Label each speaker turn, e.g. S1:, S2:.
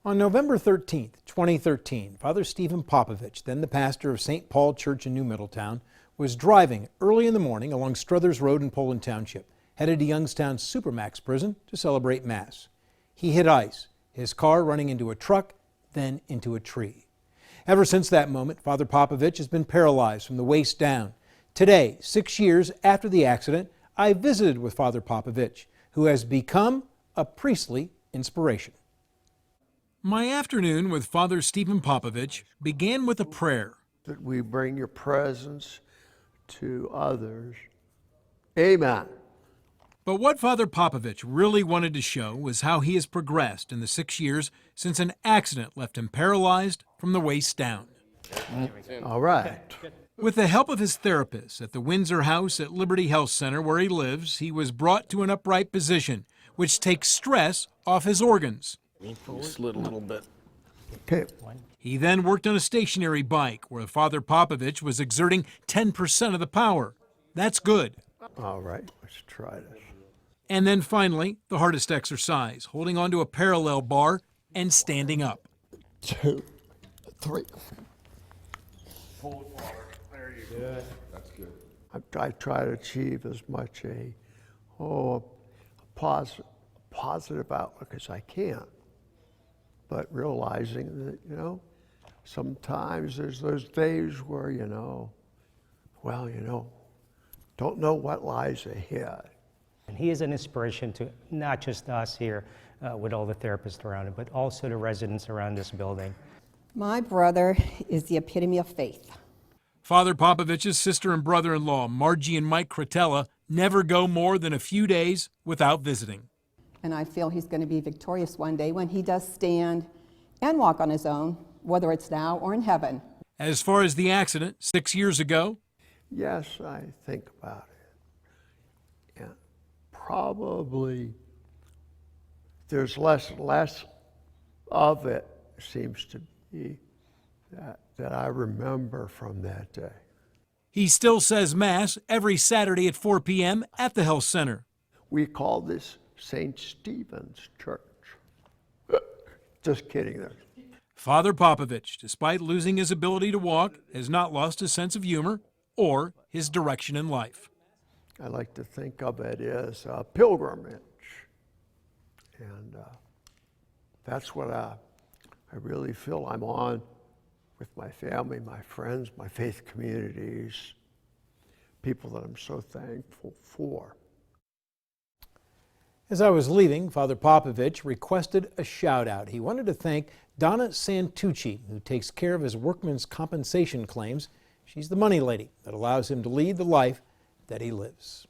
S1: On November 13, 2013, Father Stephen Popovich, then the pastor of St. Paul Church in New Middletown, was driving early in the morning along Struthers Road in Poland Township, headed to Youngstown's Supermax prison to celebrate Mass. He hit ice, his car running into a truck, then into a tree. Ever since that moment, Father Popovich has been paralyzed from the waist down. Today, 6 years after the accident, I visited with Father Popovich, who has become a priestly inspiration. My afternoon with Father Stephen Popovich began with a prayer.
S2: That we bring your presence to others. Amen.
S1: But what Father Popovich really wanted to show was how he has progressed in the 6 years since an accident left him paralyzed from the waist down.
S2: All right.
S1: With the help of his therapist at the Windsor House at Liberty Health Center where he lives, he was brought to an upright position, which takes stress off his organs.
S3: Slid a little bit.
S2: Okay.
S1: He then worked on a stationary bike where Father Popovich was exerting 10% of the power. That's good.
S2: All right, let's try this.
S1: And then finally, the hardest exercise, holding onto a parallel bar and standing up.
S2: 2, 3.
S3: Pull it forward. There you go. That's good.
S2: I try to achieve as much a positive outlook as I can, but realizing that, sometimes there's those days where, don't know what lies ahead.
S4: And he is an inspiration to not just us here with all the therapists around him, but also the residents around this building.
S5: My brother is the epitome of faith.
S1: Father Popovich's sister and brother-in-law, Margie and Mike Cretella, never go more than a few days without visiting.
S5: And I feel he's going to be victorious one day when he does stand and walk on his own, whether it's now or in heaven.
S1: As far as the accident 6 years ago,
S2: Yes, I think about it. And probably there's less of it, seems to be, that I remember from that day.
S1: he still says Mass every Saturday at 4 p.m. at the health center.
S2: We call this St. Stephen's Church. Just kidding there.
S1: Father Popovich, despite losing his ability to walk, has not lost his sense of humor or his direction in life.
S2: I like to think of it as a pilgrimage. And that's what I really feel I'm on with my family, my friends, my faith communities, people that I'm so thankful for. As I was leaving, Father Popovich requested a shout out. He wanted to thank Donna Santucci, who takes care of his workman's compensation claims. She's the money lady that allows him to lead the life that he lives.